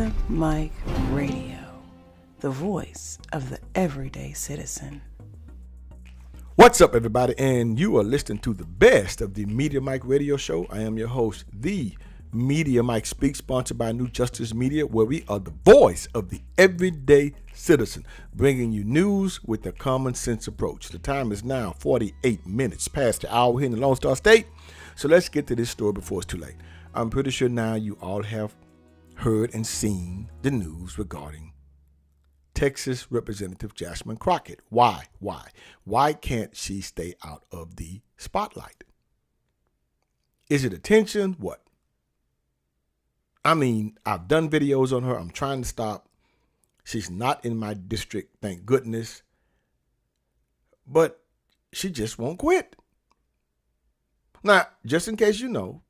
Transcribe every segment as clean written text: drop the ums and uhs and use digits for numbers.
Media Mike Radio, the voice of the everyday citizen. What's up, everybody? And you are listening to the best of the Media Mike Radio Show. I am your host, the Media Mike Speaks, sponsored by New Justice Media, where we are the voice of the everyday citizen, bringing you news with a common sense approach. The time is now 48 minutes past the hour here in the Lone Star State. So let's get to this story before it's too late. I'm pretty sure now you all have heard and seen the news regarding Texas Representative Jasmine Crockett. Why? Why can't she stay out of the spotlight? Is it attention? What? I mean, I've done videos on her. I'm trying to stop. She's not in my district, thank goodness. But she just won't quit. Now, just in case you know,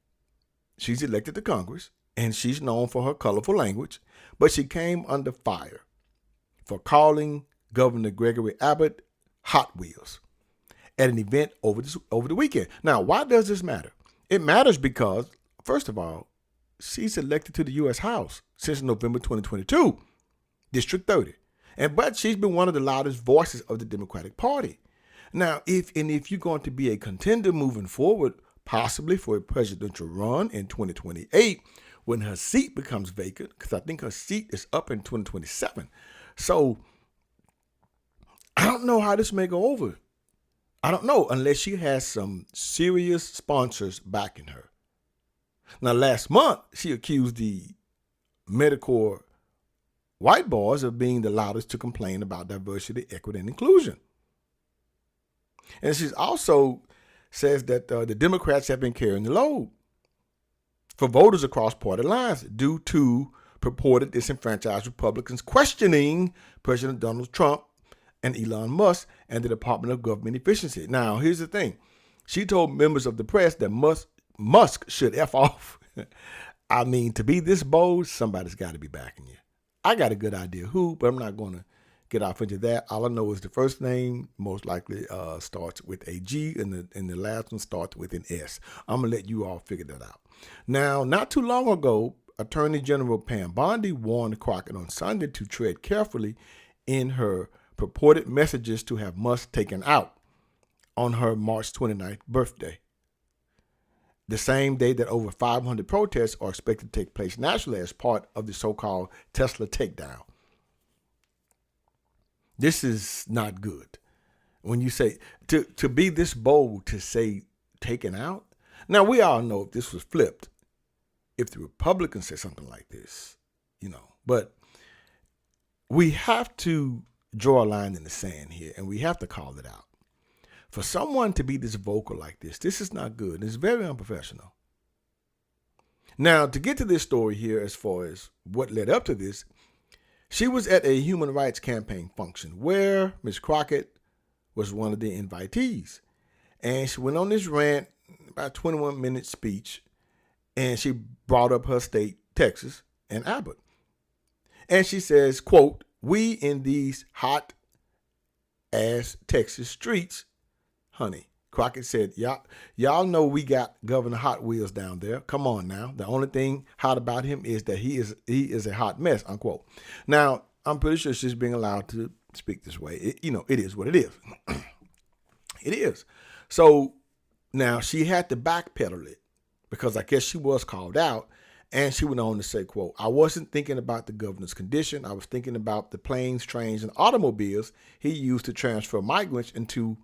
she's elected to Congress, and she's known for her colorful language, but she came under fire for calling Governor Greg Abbott Hot Wheels at an event over the weekend. Now, why does this matter? It matters because, first of all, she's elected to the U.S. House since November 2022, District 30. But she's been one of the loudest voices of the Democratic Party. Now, if you're going to be a contender moving forward, possibly for a presidential run in 2028, when her seat becomes vacant, because I think her seat is up in 2027. So I don't know how this may go over. I don't know, unless she has some serious sponsors backing her. Now, last month, she accused the Medicare white boys of being the loudest to complain about diversity, equity, and inclusion. And she's also says that the Democrats have been carrying the load for voters across party lines due to purported disenfranchised Republicans questioning President Donald Trump and Elon Musk and the Department of Government Efficiency. Now, here's the thing. She told members of the press that Musk should F off. I mean, to be this bold, somebody's got to be backing you. I got a good idea who, but I'm not going to get off into that. All I know is the first name most likely starts with a G and the last one starts with an S. I'm going to let you all figure that out. Now, not too long ago, Attorney General Pam Bondi warned Crockett on Sunday to tread carefully in her purported messages to have Musk taken out on her March 29th birthday, the same day that over 500 protests are expected to take place nationally as part of the so-called Tesla takedown. This is not good. When you say, to be this bold to say taken out. Now, we all know if this was flipped, if the Republicans said something like this, but we have to draw a line in the sand here, and we have to call it out. For someone to be this vocal like this is not good. It's very unprofessional. Now, to get to this story here, as far as what led up to this, she was at a human rights campaign function where Ms. Crockett was one of the invitees. And she went on this rant, about 21-minute speech, and she brought up her state, Texas, and Abbott. And she says, quote, "We in these hot-ass Texas streets, honey." Crockett said, y'all know we got Governor Hot Wheels down there. Come on now. The only thing hot about him is that he is a hot mess, unquote. Now, I'm pretty sure she's being allowed to speak this way. It is what it is. It is. So now she had to backpedal it because I guess she was called out. And she went on to say, quote, "I wasn't thinking about the governor's condition. I was thinking about the planes, trains, and automobiles he used to transfer migrants into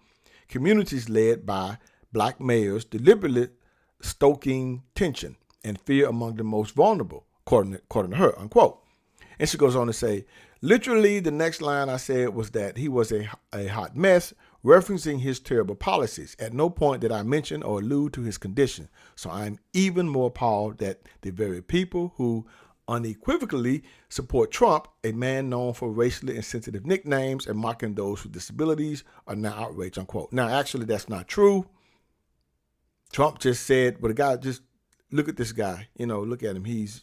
communities led by black mayors, deliberately stoking tension and fear among the most vulnerable, according to her, unquote." And she goes on to say, "Literally, the next line I said was that he was a hot mess, referencing his terrible policies. At no point did I mention or allude to his condition. So I'm even more appalled that the very people who unequivocally support Trump, a man known for racially insensitive nicknames and mocking those with disabilities, are now outraged," unquote. Now, actually, that's not true. Trump just said, but the guy just, look at this guy, look at him. He's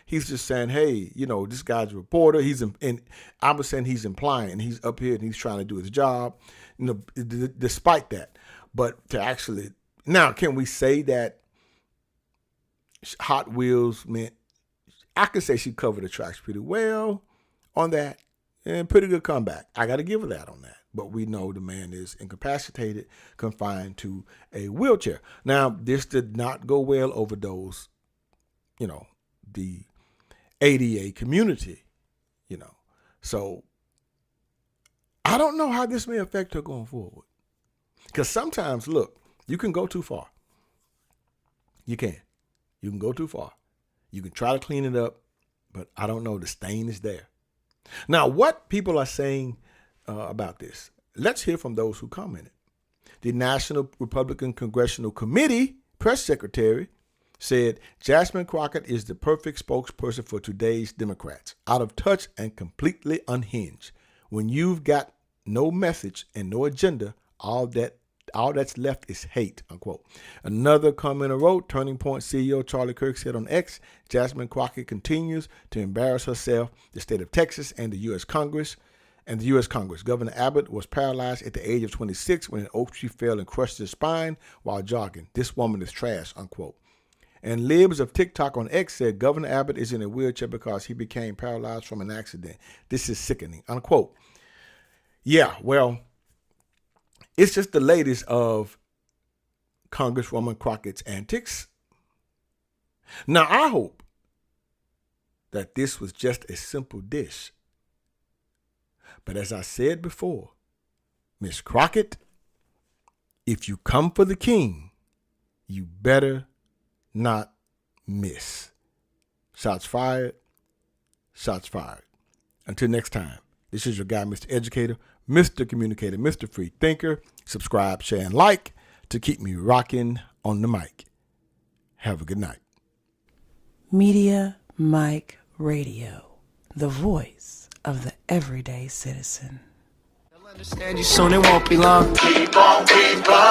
just saying, hey, this guy's a reporter. And I was saying he's implying he's up here and he's trying to do his job, despite that. But to actually, now, can we say that Hot Wheels meant I could say she covered the tracks pretty well on that, and pretty good comeback. I got to give her that on that. But we know the man is incapacitated, confined to a wheelchair. Now, this did not go well over those, the ADA community, So I don't know how this may affect her going forward. Because sometimes, look, you can go too far. You can. You can go too far. You can try to clean it up, but I don't know. The stain is there. Now, what people are saying about this, let's hear from those who commented. The National Republican Congressional Committee press secretary said Jasmine Crockett is the perfect spokesperson for today's Democrats, out of touch and completely unhinged. When you've got no message and no agenda, all that's left is hate, unquote. Another commenter wrote, Turning Point CEO Charlie Kirk said on X, Jasmine Crockett continues to embarrass herself, the state of Texas, and the U.S. Congress. Governor Abbott was paralyzed at the age of 26 when an oak tree fell and crushed his spine while jogging. This woman is trash, unquote. And Libs of TikTok on X said Governor Abbott is in a wheelchair because he became paralyzed from an accident. This is sickening, unquote. Yeah, well, it's just the latest of Congresswoman Crockett's antics. Now, I hope that this was just a simple dish. But as I said before, Miss Crockett, if you come for the king, you better not miss. Shots fired. Shots fired. Until next time, this is your guy, Mr. Educator, Mr. Communicator, Mr. Free Thinker. Subscribe, share, and like to keep me rocking on the mic. Have a good night. Media Mike Radio, the voice of the everyday citizen. They'll understand you soon, it won't be long. Keep on, keep on.